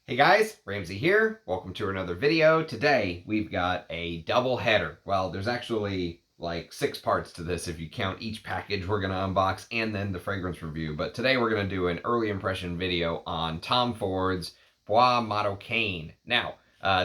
Hey guys, Ramsey here. Welcome to another video. Today we've got a double header. Well, there's actually like 6 parts to this if you count each package we're going to unbox and then the fragrance review. But today we're going to do an early impression video on Tom Ford's Bois Marocain. Now,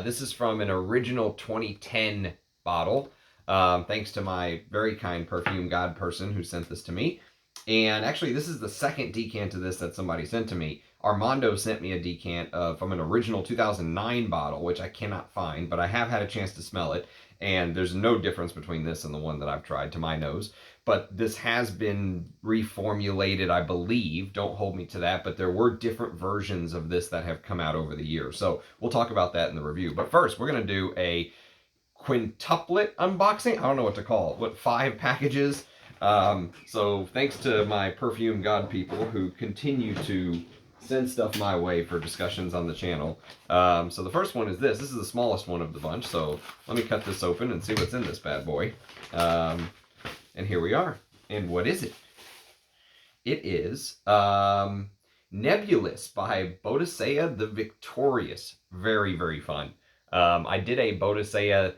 this is from an original 2010 bottle. Thanks to my very kind perfume god person who sent this to me. And actually, this is the second decant of this that somebody sent to me. Armando sent me a decant from an original 2009 bottle, which I cannot find, but I have had a chance to smell it, and there's no difference between this and the one that I've tried to my nose. But this has been reformulated, I believe. Don't hold me to that, but there were different versions of this that have come out over the years. So we'll talk about that in the review. But first, we're going to do a quintuplet unboxing. I don't know what to call it. What, 5 packages? So thanks to my perfume god people who continue to send stuff my way for discussions on the channel. So the first one is this. This is the smallest one of the bunch, so let me cut this open and see what's in this bad boy. And here we are. And what is it? It is Nebulous by Boadicea the Victorious. Very, very fun. I did a Boadicea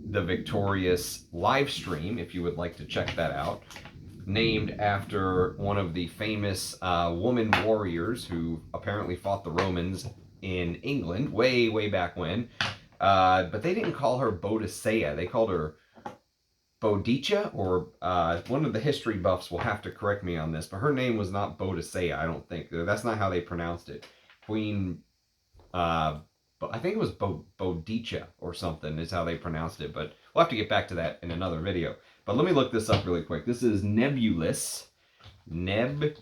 the Victorious live stream, if you would like to check that out, named after one of the famous woman warriors who apparently fought the Romans in England way, way back when. But they didn't call her Boadicea. They called her Boadicea, or one of the history buffs will have to correct me on this, but her name was not Boadicea, I don't think. That's not how they pronounced it. Queen... I think it was Boadicea or something is how they pronounced it, but we'll have to get back to that in another video. But let me look this up really quick. This is Nebulous. Nebulous.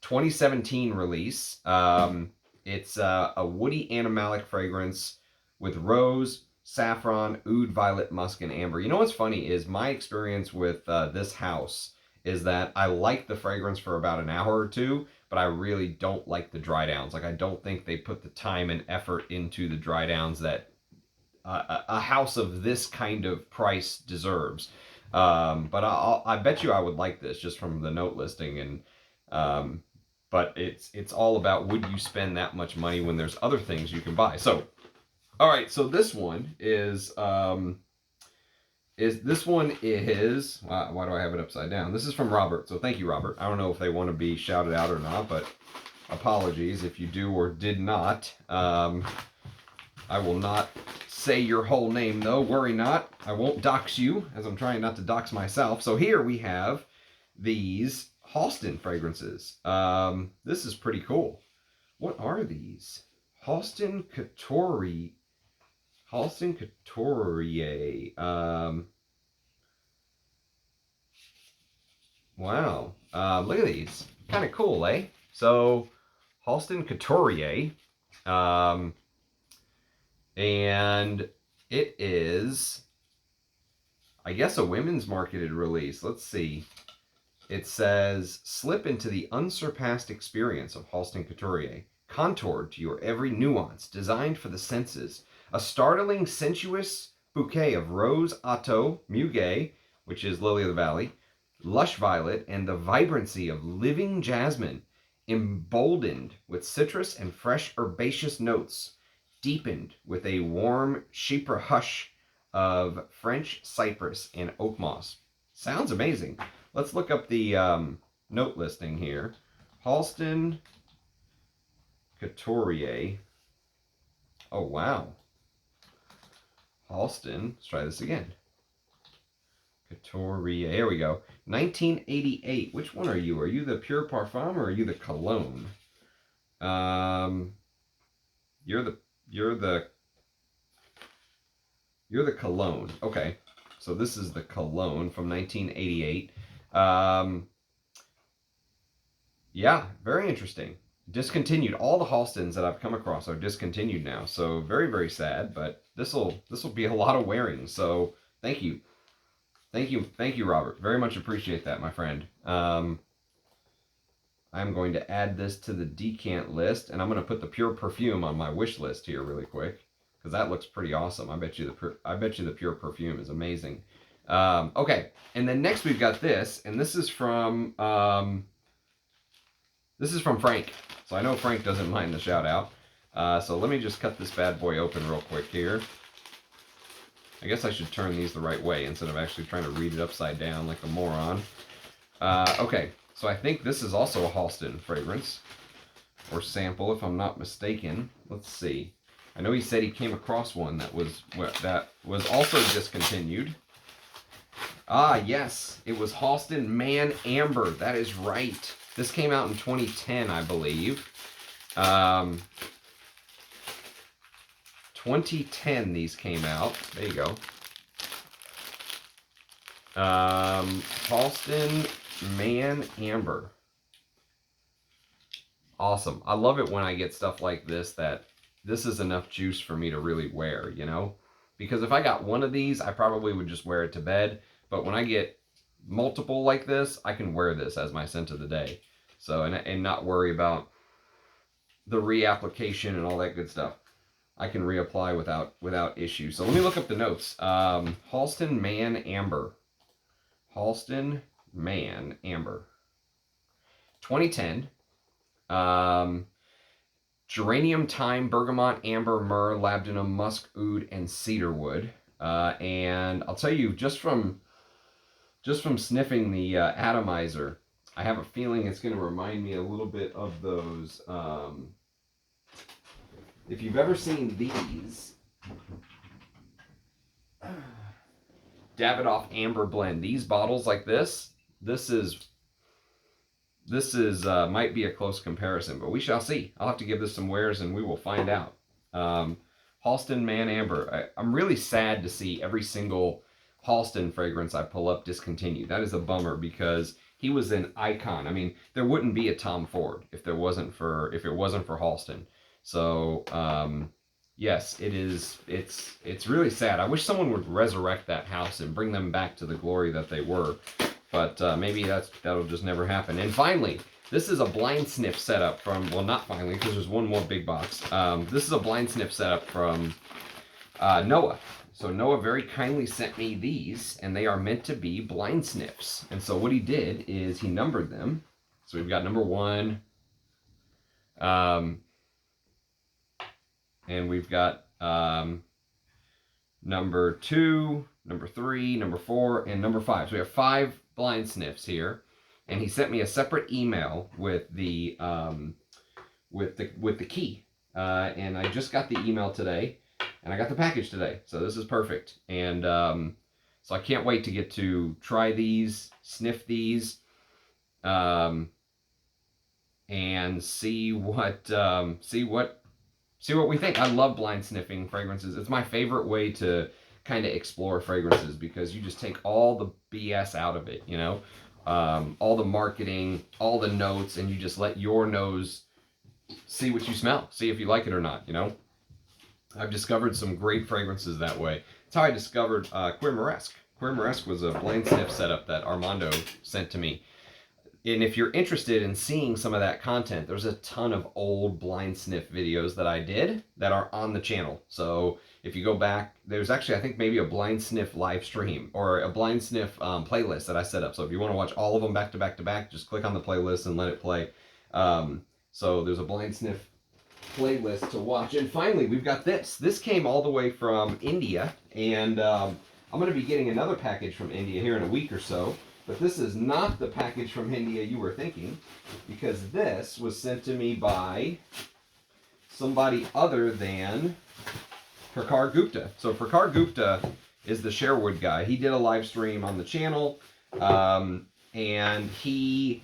2017 release. It's a woody animalic fragrance with rose, saffron, oud, violet, musk, and amber. You know what's funny is my experience with this house is that I like the fragrance for about an hour or two, but I really don't like the dry downs. Like, I don't think they put the time and effort into the dry downs that a house of this kind of price deserves. But I bet you I would like this just from the note listing. And but it's all about, would you spend that much money when there's other things you can buy? So, all right. So this one is why do I have it upside down? This is from Robert, so thank you, Robert. I don't know if they want to be shouted out or not, but apologies if you do or did not. I will not say your whole name, though. Worry not. I won't dox you, as I'm trying not to dox myself. So here we have these Halston fragrances. This is pretty cool. What are these? Halston Couture. Halston Couture. Wow. Look at these. Kind of cool, eh? So, Halston Couture. And it is, I guess, a women's marketed release. Let's see. It says, slip into the unsurpassed experience of Halston Couture, contoured to your every nuance, designed for the senses. A startling, sensuous bouquet of rose, otto, muguet, which is lily of the valley, lush violet, and the vibrancy of living jasmine, emboldened with citrus and fresh herbaceous notes, deepened with a warm chypre hush of French cypress and oak moss. Sounds amazing. Let's look up the note listing here. Halston Couture. Oh, wow. Halston, let's try this again. Couture, here we go. 1988. Which one are you? Are you the Pure Parfum or are you the Cologne? You're the Cologne. Okay. So this is the Cologne from 1988. Yeah, very interesting. Discontinued. All the Halstons that I've come across are discontinued now. So very, very sad, but this will be a lot of wearing. So thank you. Thank you, Robert. Very much appreciate that, my friend. I'm going to add this to the decant list, and I'm going to put the Pure Perfume on my wish list here really quick, because that looks pretty awesome. I bet you the Pure Perfume is amazing. Okay, and then next we've got this, and this is from This is from Frank, so I know Frank doesn't mind the shout out. So let me just cut this bad boy open real quick here. I guess I should turn these the right way instead of actually trying to read it upside down like a moron. Okay, so I think this is also a Halston fragrance, or sample if I'm not mistaken. Let's see. I know he said he came across one that was also discontinued. Ah, yes, it was Halston Man Amber. That is right. This came out in 2010, I believe. 2010 these came out. There you go. Halston Man Amber. Awesome. I love it when I get stuff like this, that this is enough juice for me to really wear, you know? Because if I got one of these, I probably would just wear it to bed. But when I get multiple like this, I can wear this as my scent of the day. So, and not worry about the reapplication and all that good stuff. I can reapply without issue. So let me look up the notes. Halston Man Amber. Halston Man Amber. 2010. Geranium, thyme, bergamot, amber, myrrh, labdanum, musk, oud, and cedarwood. And I'll tell you, just from sniffing the atomizer, I have a feeling it's going to remind me a little bit of those. If you've ever seen these Davidoff Amber Blend, these bottles like this is might be a close comparison, but we shall see. I'll have to give this some wears and we will find out. Halston Man Amber. I'm really sad to see every single Halston fragrance I pull up discontinued. That is a bummer because he was an icon. I mean, there wouldn't be a Tom Ford if it wasn't for Halston. So yes, it's really sad. I wish someone would resurrect that house and bring them back to the glory that they were. But maybe that'll just never happen. And finally, this is a blind sniff setup from, well, not finally, because there's one more big box. This is a blind sniff setup from Noah. So Noah very kindly sent me these, and they are meant to be blind sniffs. And so what he did is he numbered them. So we've got number 1, and we've got number 2, number 3, number 4, and number 5. So we have 5 blind sniffs here, and he sent me a separate email with the key. And I just got the email today, and I got the package today, so this is perfect. And so I can't wait to get to try these, sniff these, and see what we think. I love blind sniffing fragrances. It's my favorite way to kind of explore fragrances because you just take all the BS out of it, you know, all the marketing, all the notes, and you just let your nose see what you smell, see if you like it or not, you know. I've discovered some great fragrances that way. That's how I discovered Quirmaresque. Quirmaresque was a blind sniff setup that Armando sent to me. And if you're interested in seeing some of that content, there's a ton of old blind sniff videos that I did that are on the channel. So if you go back, there's actually, I think, maybe a blind sniff live stream or a blind sniff playlist that I set up. So if you want to watch all of them back to back to back, just click on the playlist and let it play. So there's a blind sniff playlist to watch. And finally, we've got this. This came all the way from India, and I'm going to be getting another package from India here in a week or so. But this is not the package from India you were thinking, because this was sent to me by somebody other than Prakhar Gupta. So Prakhar Gupta is the Sherwood guy. He did a live stream on the channel, and he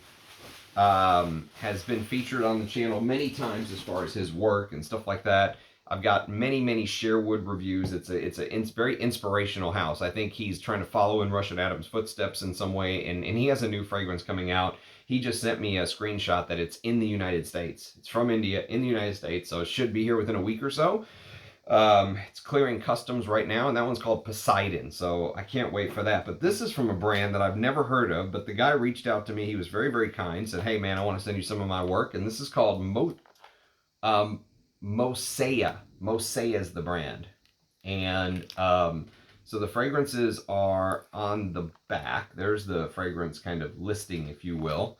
has been featured on the channel many times as far as his work and stuff like that. I've got many Sherwood reviews. It's a very inspirational house. I think he's trying to follow in Russian Adam's footsteps in some way, and he has a new fragrance coming out. He just sent me a screenshot that it's in the United States. It's from India in the United States, so it should be here within a week or so. It's clearing customs right now, and that one's called Poseidon, so I can't wait for that. But this is from a brand that I've never heard of, but the guy reached out to me. He was very kind, said, hey man, I want to send you some of my work, and this is called Moseha. Moseha is the brand. And so the fragrances are on the back. There's the fragrance kind of listing, if you will.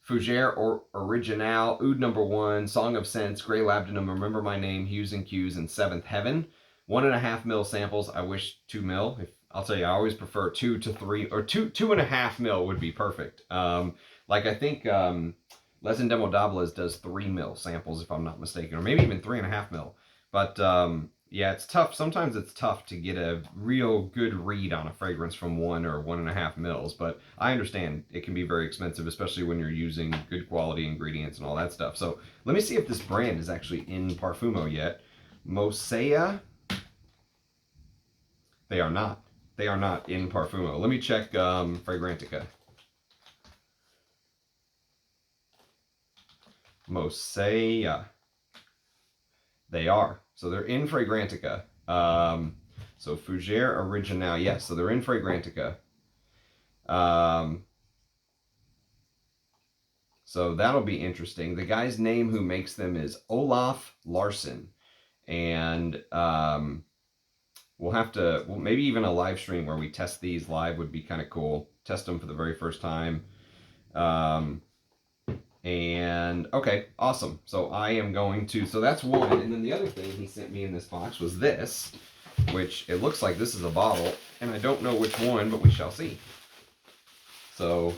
Fougere or Originale, Oud No. 1, Song of Scents, Grey Labdanum, Remember My Name, Hues and Cues, and Seventh Heaven. 1.5 mil samples. I wish 2 mil. I'll tell you, I always prefer 2 to 3, or 2.5 mil would be perfect. Like I think Les Indemodables does 3 mil samples, if I'm not mistaken, or maybe even 3.5 mil. But yeah, it's tough. Sometimes it's tough to get a real good read on a fragrance from 1 or 1.5 mils, but I understand it can be very expensive, especially when you're using good quality ingredients and all that stuff. So let me see if this brand is actually in Parfumo yet. Moseha. They are not. They are not in Parfumo. Let me check Fragrantica. Moseha. They are. So they're in Fragrantica. So Fougere Originale. Yes, so they're in Fragrantica. So that'll be interesting. The guy's name who makes them is Olaf Larsen. And we'll have to, well, maybe even a live stream where we test these live would be kind of cool. Test them for the very first time. And okay, awesome. So I am going to, so that's one. And then the other thing he sent me in this box was this, which it looks like this is a bottle, and I don't know which one, but we shall see. So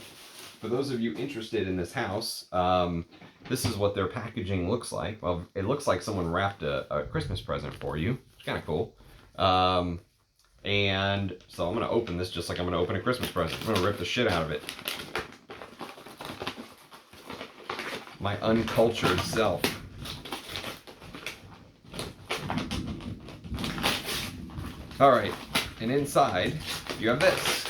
for those of you interested in this house, this is what their packaging looks like. Well, it looks like someone wrapped a Christmas present for you. It's kind of cool. And so I'm going to open this just like I'm going to open a Christmas present. I'm going to rip the shit out of it. My uncultured self. All right, and inside you have this.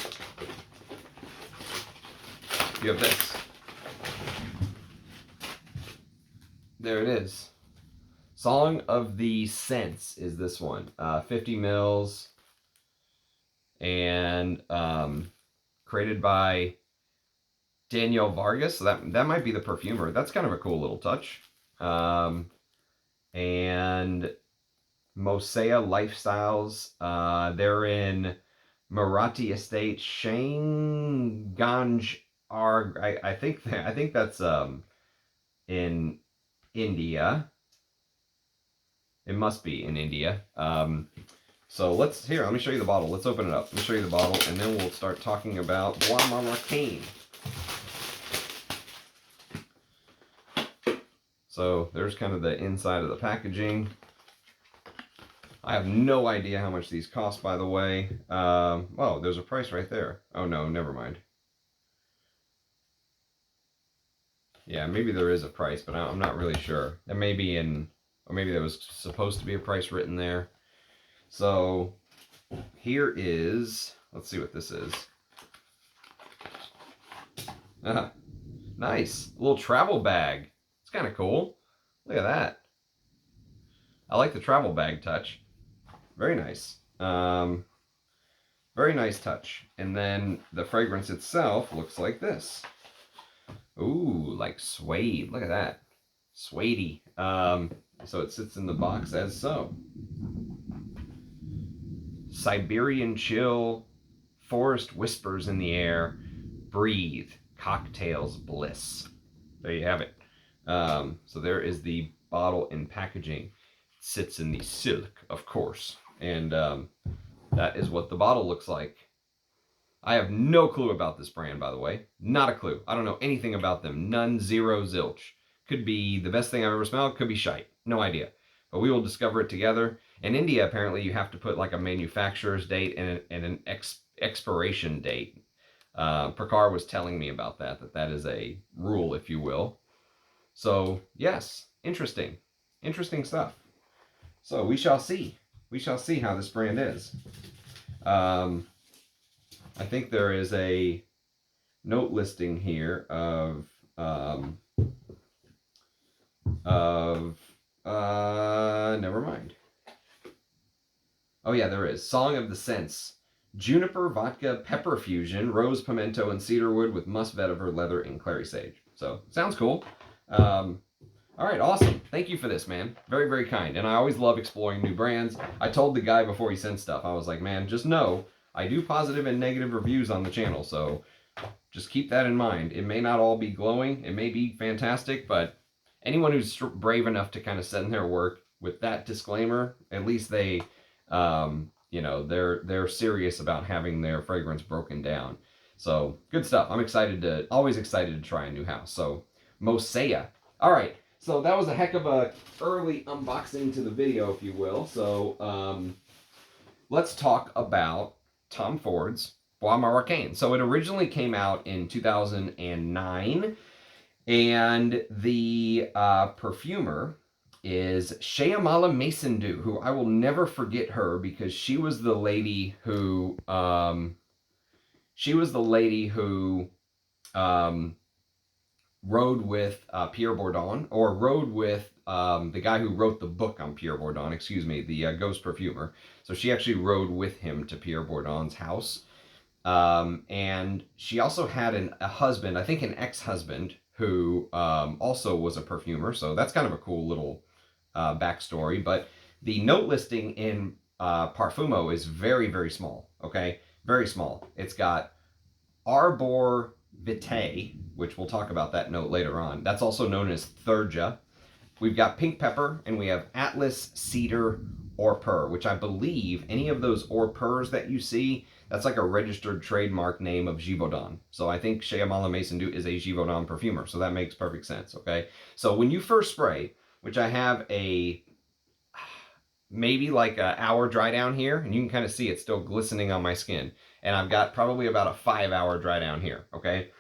You have this. There it is. Song of the Scents is this one. 50 mils. And created by Daniel Vargas. So that might be the perfumer. That's kind of a cool little touch. And Moseha Lifestyles. They're in Marathi Estate, Shanganj. I think that's in India. It must be in India. So let me show you the bottle. Let's open it up. Let me show you the bottle, and then we'll start talking about Bois Marocain. So there's kind of the inside of the packaging. I have no idea how much these cost, by the way. Oh, there's a price right there. Oh no, never mind. Yeah, maybe there is a price, but I'm not really sure. That may be in, or maybe there was supposed to be a price written there. So here is, let's see what this is. Nice, a little travel bag. It's kind of cool. Look at that. I like the travel bag touch. Very nice. Very nice touch. And then the fragrance itself looks like this. Ooh, like suede. Look at that. Suede-y. So it sits in the box as so. Siberian chill, forest whispers in the air, breathe, cocktails bliss. There you have it. So there is the bottle and packaging. It sits in the silk, of course. And that is what the bottle looks like. I have no clue about this brand, by the way. Not a clue. I don't know anything about them. None, zero, zilch. Could be the best thing I've ever smelled. Could be shite. No idea. But we will discover it together. In India, apparently, you have to put like a manufacturer's date and an expiration date. Prakar was telling me about that that is a rule, if you will. So, yes, interesting. Interesting stuff. So, we shall see. We shall see how this brand is. I think there is a note listing here of never mind. Oh yeah, there is. Song of the Scents. Juniper, vodka, pepper fusion, rose, pimento, and cedarwood with musk vetiver, leather, and clary sage. So, sounds cool. All right, awesome. Thank you for this, man. Very, very kind. And I always love exploring new brands. I told the guy before he sent stuff, I was like, man, just know I do positive and negative reviews on the channel. So just keep that in mind. It may not all be glowing. It may be fantastic, but anyone who's brave enough to kind of send their work with that disclaimer, at least they, you know, they're serious about having their fragrance broken down. So good stuff. I'm always excited to try a new house. So Moseha. All right. So that was a heck of a early unboxing to the video, if you will. So let's talk about Tom Ford's Bois Marocain. So it originally came out in 2009, and the perfumer is Shyamala Maisondieu, who I will never forget her because she was the lady who rode with Pierre Bourdon, or rode with the guy who wrote the book on Pierre Bourdon, excuse me, the Ghost Perfumer. So she actually rode with him to Pierre Bourdon's house. And she also had a husband, I think an ex-husband, who also was a perfumer. So that's kind of a cool little backstory. But the note listing in Parfumo is very, very small, okay? Very small. It's got Arbor Vitae, which we'll talk about that note later on. That's also known as Thurja. We've got pink pepper, and we have Atlas, Cedar, Orpur, which I believe any of those Orpurs that you see, that's like a registered trademark name of Givaudan. So I think Shyamala Maisondieu is a Givaudan perfumer, so that makes perfect sense, okay? So when you first spray, which I have maybe like an hour dry down here, and you can kind of see it's still glistening on my skin. And I've got probably about a 5-hour dry down here, okay?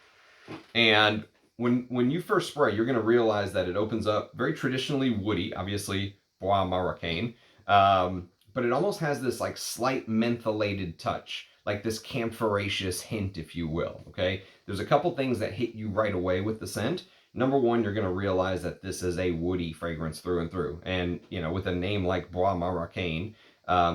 And when you first spray, you're going to realize that it opens up very traditionally woody, obviously Bois Marocain, but it almost has this like slight mentholated touch, like this camphoraceous hint, if you will, okay? There's a couple things that hit you right away with the scent. Number one, you're going to realize that this is a woody fragrance through and through. And, you know, with a name like Bois Marocain,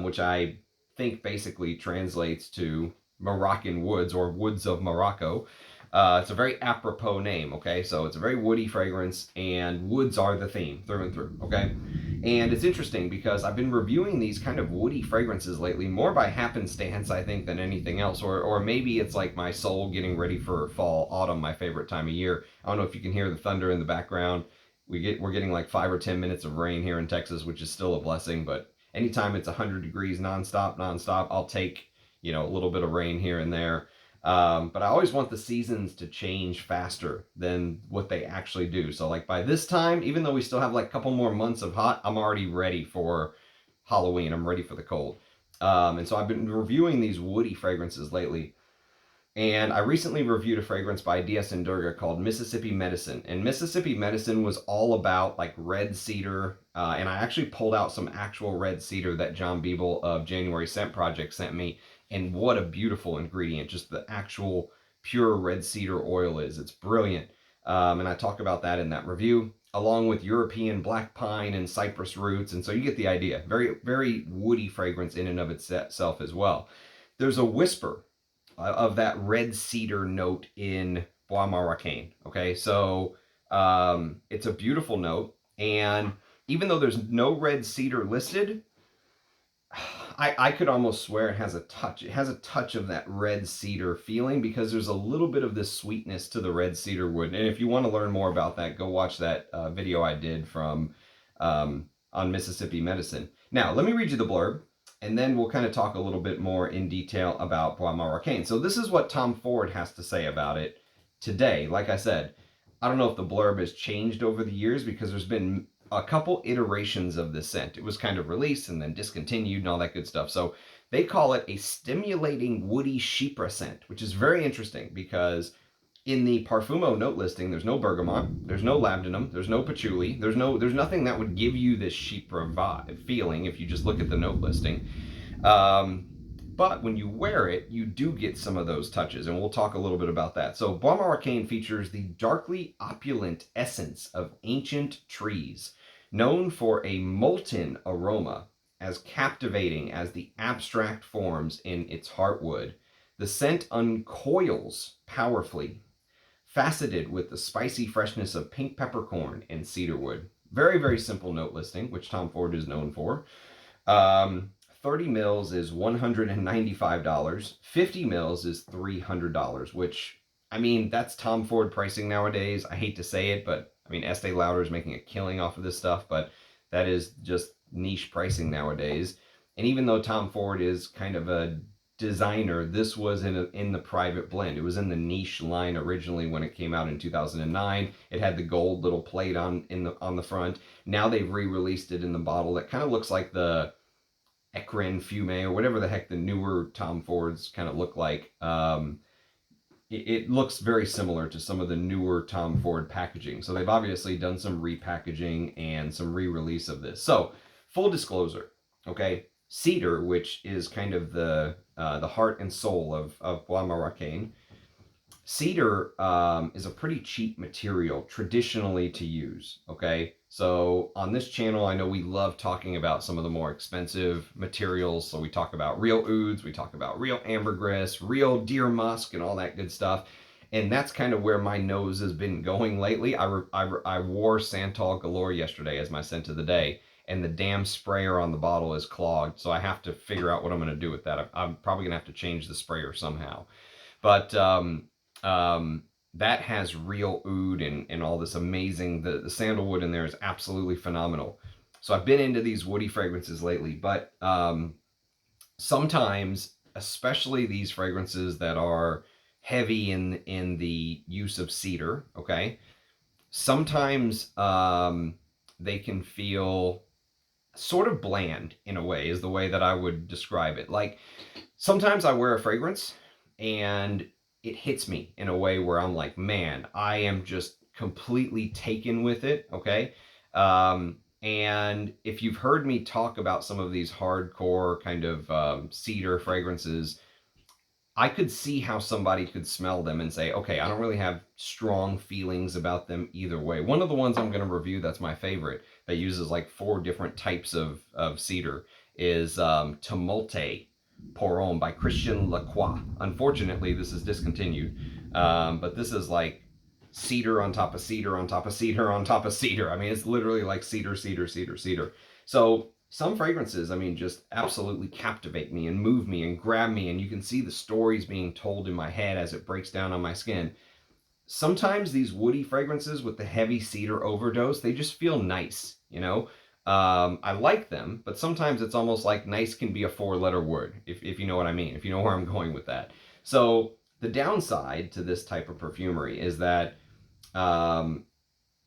which I think basically translates to Moroccan woods or woods of Morocco, it's a very apropos name, okay? So it's a very woody fragrance, and woods are the theme through and through, okay? And it's interesting because I've been reviewing these kind of woody fragrances lately, more by happenstance, I think, than anything else. Or maybe it's like my soul getting ready for fall, autumn, my favorite time of year. I don't know if you can hear the thunder in the background. We're getting like 5 or 10 minutes of rain here in Texas, which is still a blessing, but anytime it's 100 degrees nonstop, I'll take, you know, a little bit of rain here and there. But I always want the seasons to change faster than what they actually do. So like by this time, even though we still have like a couple more months of hot, I'm already ready for Halloween. I'm ready for the cold. And so I've been reviewing these woody fragrances lately. And I recently reviewed a fragrance by DS and Durga called Mississippi Medicine. And Mississippi Medicine was all about like red cedar. And I actually pulled out some actual red cedar that John Beeble of January Scent Project sent me. And what a beautiful ingredient, just the actual pure red cedar oil is. It's brilliant. And I talk about that in that review, along with European black pine and cypress roots. And so you get the idea. Very, very woody fragrance in and of itself as well. There's a whisper of that red cedar note in Bois Marocain. Okay, so it's a beautiful note. And even though there's no red cedar listed, I could almost swear it has a touch. It has a touch of that red cedar feeling because there's a little bit of this sweetness to the red cedar wood. And if you want to learn more about that, go watch that video I did from on Mississippi Medicine. Now, let me read you the blurb, and then we'll kind of talk a little bit more in detail about Bois Marocain. So this is what Tom Ford has to say about it today. Like I said, I don't know if the blurb has changed over the years because there's been a couple iterations of this scent. It was kind of released and then discontinued and all that good stuff. So they call it a stimulating woody chypre scent, which is very interesting because in the Parfumo note listing, there's no bergamot, there's no labdanum, there's no patchouli, there's nothing that would give you this chypre vibe feeling if you just look at the note listing. But when you wear it, you do get some of those touches, and we'll talk a little bit about that. So Bois Marocain features the darkly opulent essence of ancient trees, known for a molten aroma as captivating as the abstract forms in its heartwood. The scent uncoils powerfully, faceted with the spicy freshness of pink peppercorn and cedarwood. Very, very simple note listing, which Tom Ford is known for. 30 mils is $195. 50 mils is $300, which I mean, that's Tom Ford pricing nowadays. I hate to say it, but I mean, Estee Lauder is making a killing off of this stuff, but that is just niche pricing nowadays. And even though Tom Ford is kind of a designer, this was in the private blend. It was in the niche line originally when it came out in 2009. It had the gold little plate on the front. Now they've re-released it in the bottle that kind of looks like the Ecran Fume or whatever the heck the newer Tom Fords kind of look like. It looks very similar to some of the newer Tom Ford packaging. So they've obviously done some repackaging and some re-release of this. So full disclosure, okay, cedar, which is kind of the heart and soul of Bois Marocain. Cedar is a pretty cheap material traditionally to use, okay? So on this channel, I know we love talking about some of the more expensive materials. So we talk about real ouds, we talk about real ambergris, real deer musk, and all that good stuff. And that's kind of where my nose has been going lately. I wore Santal Galore yesterday as my scent of the day, and the damn sprayer on the bottle is clogged. So I have to figure out what I'm going to do with that. I'm probably going to have to change the sprayer somehow. But that has real oud and all this amazing, the sandalwood in there is absolutely phenomenal. So I've been into these woody fragrances lately, but sometimes, especially these fragrances that are heavy in the use of cedar, okay, sometimes they can feel sort of bland in a way, is the way that I would describe it. Like sometimes I wear a fragrance and it hits me in a way where I'm like, man, I am just completely taken with it, okay? And if you've heard me talk about some of these hardcore kind of cedar fragrances, I could see how somebody could smell them and say, okay, I don't really have strong feelings about them either way. One of the ones I'm going to review that's my favorite, that uses like 4 different types of cedar, is Tumulte Pour Homme by Christian Lacroix. Unfortunately, this is discontinued, but this is like cedar on top of cedar on top of cedar on top of cedar. I mean, it's literally like cedar, cedar, cedar, cedar. So some fragrances, I mean, just absolutely captivate me and move me and grab me, and you can see the stories being told in my head as it breaks down on my skin. Sometimes these woody fragrances with the heavy cedar overdose, they just feel nice, you know? I like them, but sometimes it's almost like nice can be a 4-letter word, if you know what I mean, if you know where I'm going with that. So the downside to this type of perfumery is that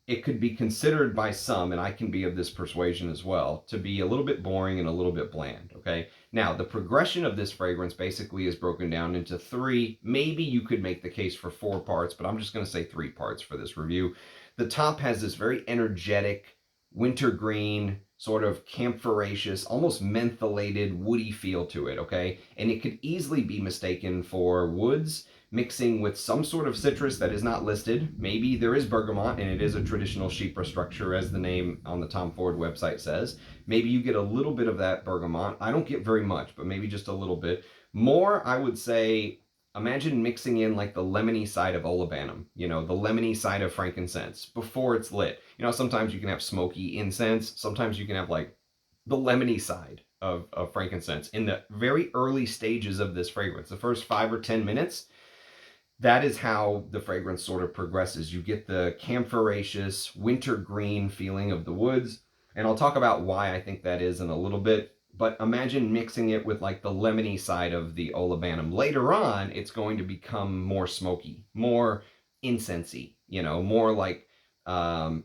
it could be considered by some, and I can be of this persuasion as well, to be a little bit boring and a little bit bland, okay? Now, the progression of this fragrance basically is broken down into 3, maybe you could make the case for 4 parts, but I'm just going to say 3 parts for this review. The top has this very energetic, wintergreen, sort of camphoraceous, almost mentholated, woody feel to it, okay? And it could easily be mistaken for woods mixing with some sort of citrus that is not listed. Maybe there is bergamot and it is a traditional chypre structure, as the name on the Tom Ford website says. Maybe you get a little bit of that bergamot. I don't get very much, but maybe just a little bit. More, I would say, imagine mixing in like the lemony side of olibanum, you know, the lemony side of frankincense before it's lit. You know, sometimes you can have smoky incense. Sometimes you can have like the lemony side of frankincense in the very early stages of this fragrance. The first 5 or 10 minutes, that is how the fragrance sort of progresses. You get the camphoraceous wintergreen feeling of the woods, and I'll talk about why I think that is in a little bit. But imagine mixing it with like the lemony side of the olibanum. Later on, it's going to become more smoky, more incensey, you know, more like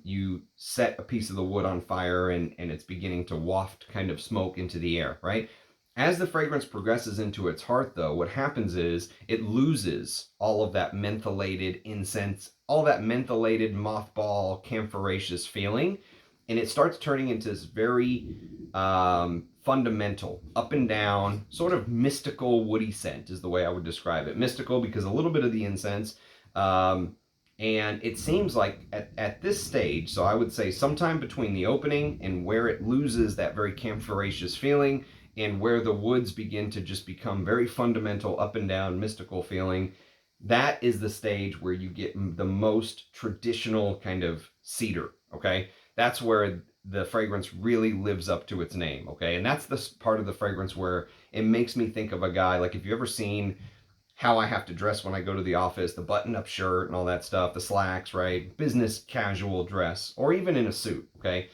you set a piece of the wood on fire and it's beginning to waft kind of smoke into the air, right? As the fragrance progresses into its heart, though, what happens is it loses all of that mentholated incense, all that mentholated mothball, camphoraceous feeling, and it starts turning into this very fundamental, up and down, sort of mystical woody scent is the way I would describe it. Mystical because a little bit of the incense, and it seems like at this stage, so I would say sometime between the opening and where it loses that very camphoraceous feeling, and where the woods begin to just become very fundamental, up and down, mystical feeling, that is the stage where you get the most traditional kind of cedar, okay? That's where the fragrance really lives up to its name, okay? And that's the part of the fragrance where it makes me think of a guy, like if you've ever seen how I have to dress when I go to the office, the button-up shirt and all that stuff, the slacks, right? Business casual dress, or even in a suit, okay?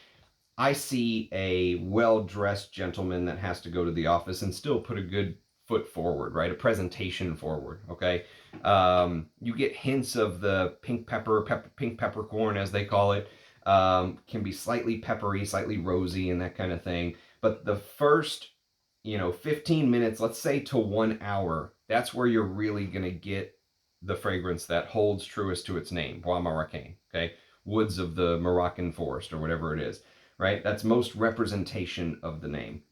I see a well-dressed gentleman that has to go to the office and still put a good foot forward, right? A presentation forward, okay? You get hints of the pink peppercorn, as they call it. Can be slightly peppery, slightly rosy, and that kind of thing. But the first, 15 minutes, let's say to 1 hour, that's where you're really going to get the fragrance that holds truest to its name, Bois Marocain, okay? Woods of the Moroccan forest, or whatever it is, right? That's most representation of the name.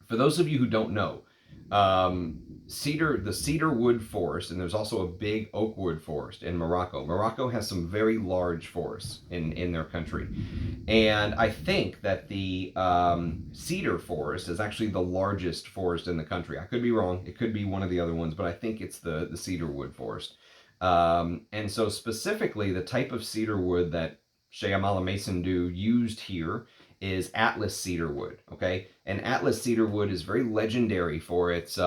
For those of you who don't know, the cedar wood forest, and there's also a big oak wood forest in Morocco. Morocco has some very large forests in their country. And I think that the cedar forest is actually the largest forest in the country. I could be wrong. It could be one of the other ones, but I think it's the cedar wood forest. And so specifically, the type of cedar wood that Shyamala Maisondieu used here is Atlas cedar wood, okay? And Atlas cedar wood is very legendary for its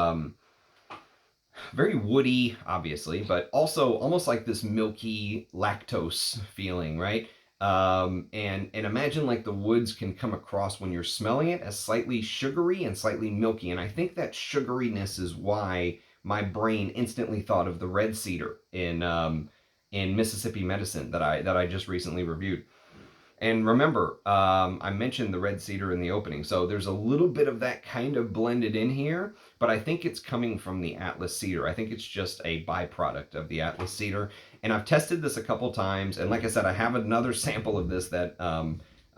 very woody, obviously, but also almost like this milky lactose feeling, right? And imagine like the woods can come across when you're smelling it as slightly sugary and slightly milky. And I think that sugariness is why my brain instantly thought of the red cedar in Mississippi Medicine that I just recently reviewed. And remember, I mentioned the red cedar in the opening, so there's a little bit of that kind of blended in here, but I think it's coming from the Atlas cedar. I think it's just a byproduct of the Atlas cedar, and I've tested this a couple times, and like I said, I have another sample of this that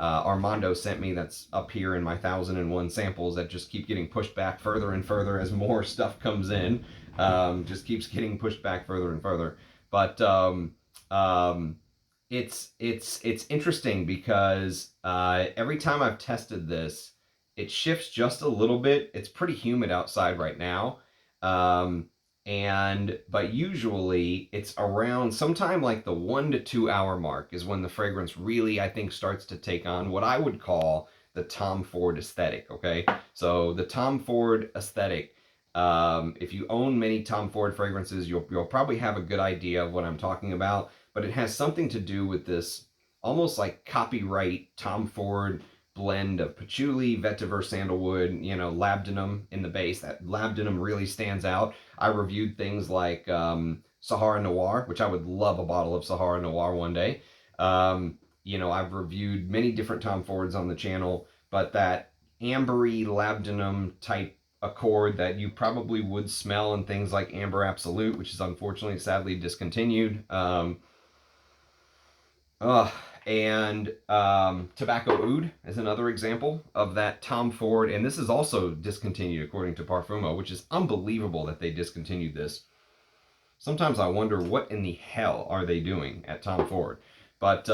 Armando sent me that's up here in my 1001 samples that just keep getting pushed back further and further as more stuff comes in. Just keeps getting pushed back further and further. But it's interesting because every time I've tested this, it shifts just a little bit. It's pretty humid outside right now, but usually it's around sometime like the 1 to 2 hour mark is when the fragrance really, I think, starts to take on what I would call the Tom Ford aesthetic. Okay, so the Tom Ford aesthetic. If you own many Tom Ford fragrances, you'll probably have a good idea of what I'm talking about. But it has something to do with this almost like copyright Tom Ford blend of patchouli, vetiver, sandalwood, labdanum in the base. That labdanum really stands out. I reviewed things like Sahara Noir, which I would love a bottle of Sahara Noir one day. I've reviewed many different Tom Fords on the channel, but that ambery labdanum type accord that you probably would smell in things like Amber Absolute, which is unfortunately sadly discontinued. Tobacco Oud is another example of that Tom Ford, and this is also discontinued according to Parfumo, which is unbelievable that they discontinued this. Sometimes I wonder what in the hell are they doing at Tom Ford. But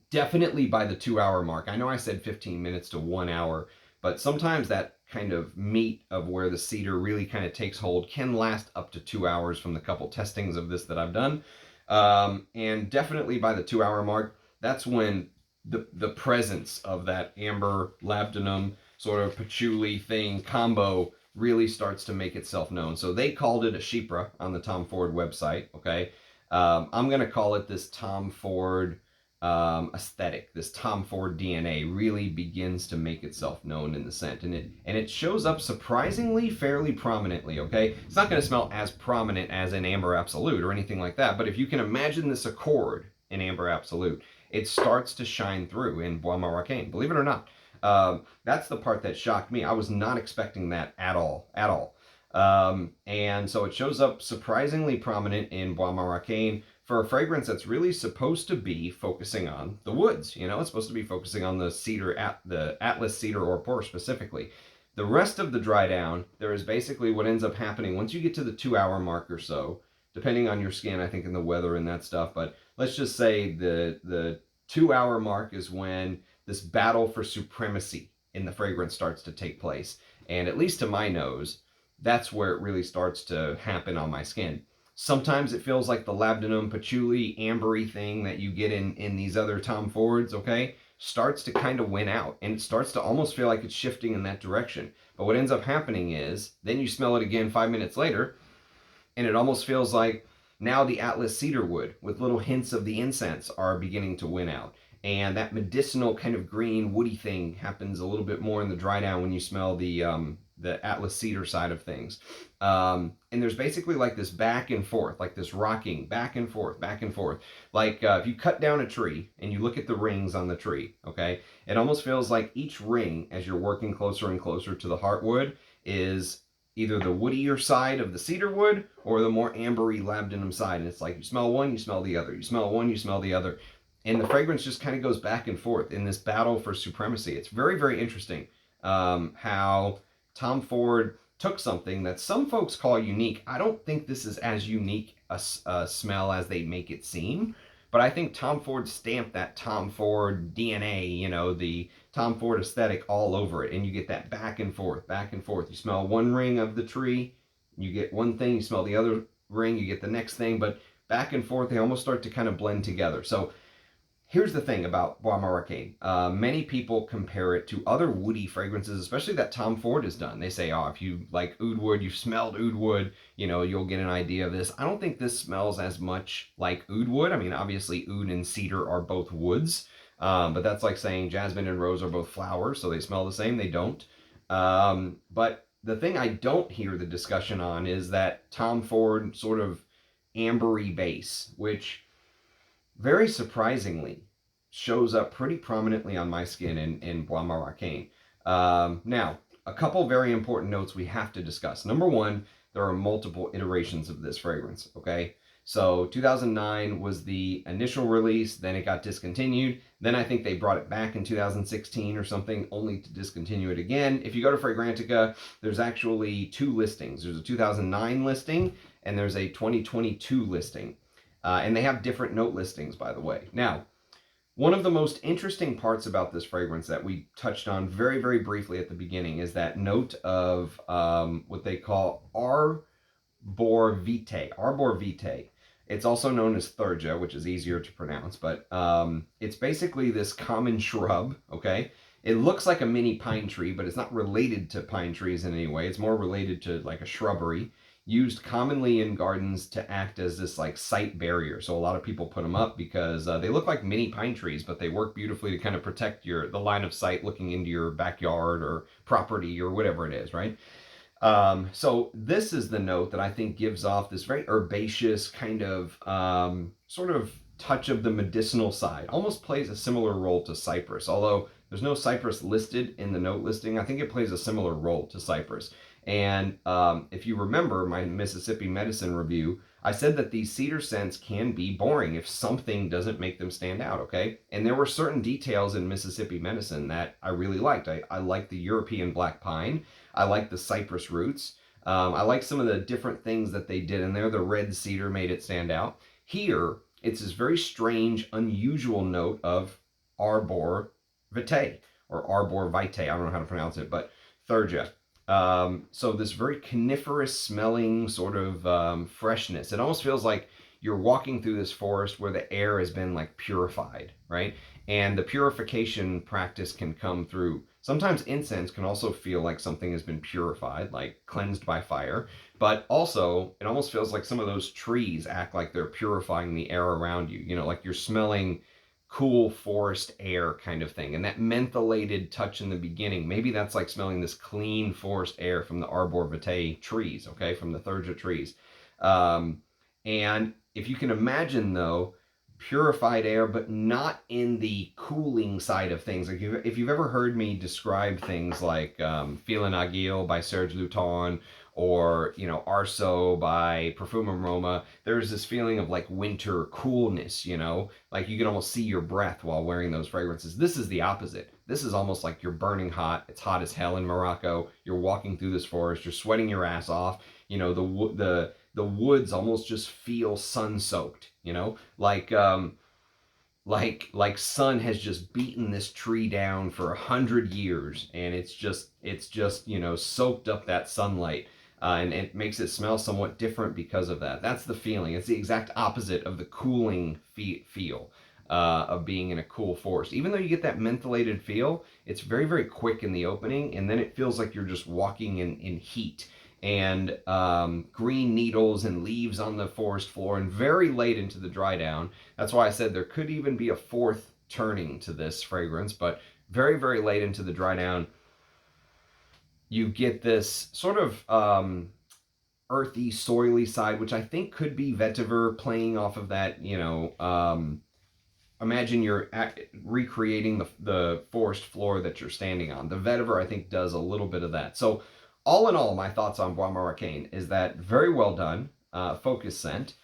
definitely by the 2 hour mark. I know I said 15 minutes to 1 hour, but sometimes that kind of meat of where the cedar really kind of takes hold can last up to 2 hours from the couple testings of this that I've done. And definitely by the 2 hour mark, that's when the presence of that amber labdanum sort of patchouli thing combo really starts to make itself known. So they called it a Chypre on the Tom Ford website. Okay. I'm going to call it this Tom Ford aesthetic. This Tom Ford DNA really begins to make itself known in the scent, and it shows up surprisingly fairly prominently. Okay, it's not going to smell as prominent as in Amber Absolute or anything like that, but if you can imagine this accord in Amber Absolute, it starts to shine through in Bois Marocain, believe it or not. That's the part that shocked me. I was not expecting that at all. And so it shows up surprisingly prominent in Bois Marocain for a fragrance that's really supposed to be focusing on the woods. It's supposed to be focusing on the cedar, the Atlas cedar or pore specifically. The rest of the dry down, there is basically what ends up happening once you get to the 2 hour mark or so, depending on your skin, I think, and the weather and that stuff. But let's just say the 2 hour mark is when this battle for supremacy in the fragrance starts to take place. And at least to my nose, that's where it really starts to happen on my skin. Sometimes it feels like the labdanum patchouli ambery thing that you get in these other Tom Fords, okay? starts to kind of win out, and it starts to almost feel like it's shifting in that direction. But what ends up happening is then you smell it again 5 minutes later, and it almost feels like now the Atlas cedar wood with little hints of the incense are beginning to win out. And that medicinal kind of green woody thing happens a little bit more in the dry down when you smell the Atlas cedar side of things. And there's basically like this back and forth, like this rocking back and forth, back and forth. Like if you cut down a tree and you look at the rings on the tree, okay, it almost feels like each ring, as you're working closer and closer to the heartwood, is either the woodier side of the cedar wood or the more ambery labdanum side. And it's like you smell one, you smell the other. You smell one, you smell the other. And the fragrance just kind of goes back and forth in this battle for supremacy. It's very, very interesting how Tom Ford took something that some folks call unique. I don't think this is as unique a smell as they make it seem. But I think Tom Ford stamped that Tom Ford DNA, you know, the Tom Ford aesthetic all over it. And you get that back and forth, back and forth. You smell one ring of the tree, you get one thing, you smell the other ring, you get the next thing. But back and forth, they almost start to kind of blend together. So here's the thing about Bois Marocain. Many people compare it to other woody fragrances, especially that Tom Ford has done. They say, oh, if you like oud wood, you've smelled oud wood, you know, you'll get an idea of this. I don't think this smells as much like oud wood. I mean, obviously oud and cedar are both woods, but that's like saying jasmine and rose are both flowers, so they smell the same. They don't. But the thing I don't hear the discussion on is that Tom Ford sort of ambery base, which very surprisingly shows up pretty prominently on my skin in Bois Marocain. Now, a couple very important notes we have to discuss. Number one, there are multiple iterations of this fragrance, okay? So 2009 was the initial release, then it got discontinued. Then I think they brought it back in 2016 or something, only to discontinue it again. If you go to Fragrantica, there's actually two listings. There's a 2009 listing and there's a 2022 listing. And they have different note listings, by the way. Now, one of the most interesting parts about this fragrance that we touched on very, very briefly at the beginning is that note of what they call arbor vitae. Arbor vitae. It's also known as thurja, which is easier to pronounce, but it's basically this common shrub, okay? It looks like a mini pine tree, but it's not related to pine trees in any way. It's more related to like a shrubbery, used commonly in gardens to act as this like sight barrier. So a lot of people put them up because they look like mini pine trees, but they work beautifully to kind of protect the line of sight looking into your backyard or property or whatever it is, right? So this is the note that I think gives off this very herbaceous kind of sort of touch of the medicinal side. Almost plays a similar role to cypress, although there's no cypress listed in the note listing. I think it plays a similar role to cypress. And if you remember my Mississippi medicine review, I said that these cedar scents can be boring if something doesn't make them stand out, okay? And there were certain details in Mississippi medicine that I really liked. I liked the European black pine. I liked the cypress roots. I liked some of the different things that they did in there. The red cedar made it stand out. Here, it's this very strange, unusual note of arbor vitae, or arbor vitae. I don't know how to pronounce it, but thurja. So this very coniferous smelling sort of freshness. It almost feels like you're walking through this forest where the air has been like purified, right? And the purification practice can come through. Sometimes incense can also feel like something has been purified, like cleansed by fire. But also, it almost feels like some of those trees act like they're purifying the air around you. You know, like you're smelling cool forest air kind of thing. And that mentholated touch in the beginning, maybe that's like smelling this clean forest air from the arbor vitae trees, okay, from the thurja trees. And if you can imagine, though, purified air, but not in the cooling side of things. Like if you've ever heard me describe things like Filin Agile by Serge Luton, or, you know, Arceau by Parfum Aroma, there's this feeling of like winter coolness, you know, like you can almost see your breath while wearing those fragrances. This is the opposite. This is almost like you're burning hot. It's hot as hell in Morocco. You're walking through this forest. You're sweating your ass off. You know, the woods almost just feel sun-soaked, you know, like sun has just beaten this tree down for 100 years, and it's just you know, soaked up that sunlight, and it makes it smell somewhat different because of that. That's the feeling. It's the exact opposite of the cooling feel. of being in a cool forest. Even though you get that mentholated feel, it's very, very quick in the opening, and then it feels like you're just walking in heat and green needles and leaves on the forest floor, and very late into the dry down. That's why I said there could even be a fourth turning to this fragrance, but very, very late into the dry down, you get this sort of earthy, soily side, which I think could be vetiver, playing off of that, you know, imagine you're recreating the forest floor that you're standing on. The vetiver, I think, does a little bit of that. So all in all, my thoughts on Bois Marocain is that very well done, focus scent.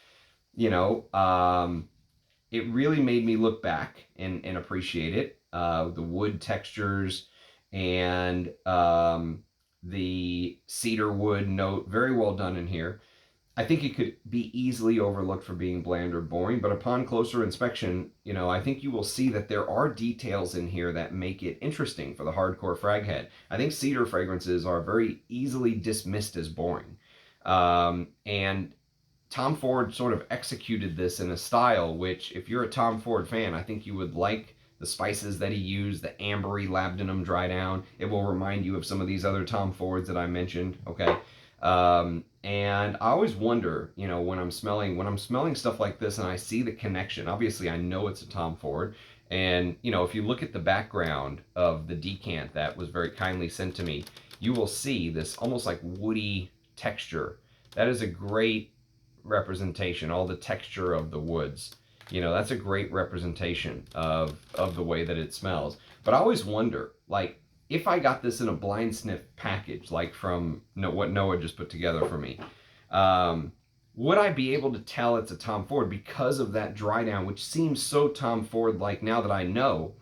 You know, it really made me look back and appreciate it. The wood textures and the cedar wood note, very well done in here. I think it could be easily overlooked for being bland or boring, but upon closer inspection, you know, I think you will see that there are details in here that make it interesting for the hardcore frag head. I think cedar fragrances are very easily dismissed as boring. And Tom Ford sort of executed this in a style which, if you're a Tom Ford fan, I think you would like the spices that he used, the ambery Labdanum dry down. It will remind you of some of these other Tom Fords that I mentioned, okay? And I always wonder, you know, when I'm smelling stuff like this and I see the connection, obviously I know it's a Tom Ford. And, you know, if you look at the background of the decant that was very kindly sent to me, you will see this almost like woody texture. That is a great representation, all the texture of the woods. You know, that's a great representation of the way that it smells. But I always wonder, like, if I got this in a blind sniff package, like from what Noah just put together for me, would I be able to tell it's a Tom Ford because of that dry down, which seems so Tom Ford like now that I know?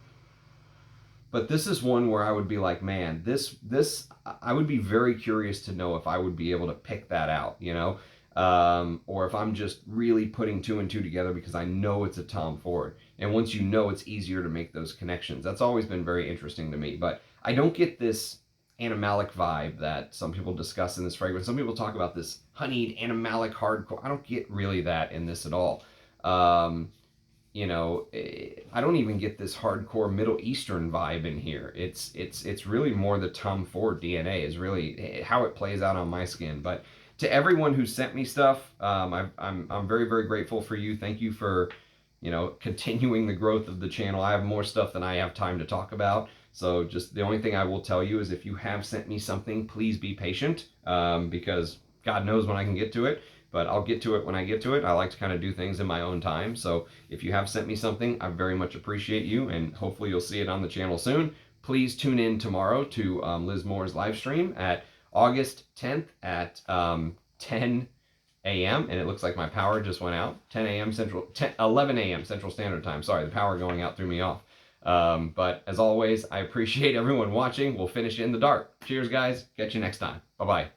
But this is one where I would be like, man, this I would be very curious to know if I would be able to pick that out, you know? Or if I'm just really putting two and two together because I know it's a Tom Ford. And once you know, it's easier to make those connections. That's always been very interesting to me. But I don't get this animalic vibe that some people discuss in this fragrance. Some people talk about this honeyed animalic hardcore. I don't get really that in this at all. You know, I don't even get this hardcore Middle Eastern vibe in here. It's really more the Tom Ford DNA is really how it plays out on my skin. But to everyone who sent me stuff, I'm very, very grateful for you. Thank you for, you know, continuing the growth of the channel. I have more stuff than I have time to talk about. So just the only thing I will tell you is if you have sent me something, please be patient, because God knows when I can get to it, but I'll get to it when I get to it. I like to kind of do things in my own time. So if you have sent me something, I very much appreciate you, and hopefully you'll see it on the channel soon. Please tune in tomorrow to Liz Moore's live stream at August 10th at 10 a.m. and it looks like my power just went out. 11 a.m. Central Standard Time. Sorry, the power going out threw me off. But as always, I appreciate everyone watching. We'll finish in the dark. Cheers, guys. Catch you next time. Bye-bye.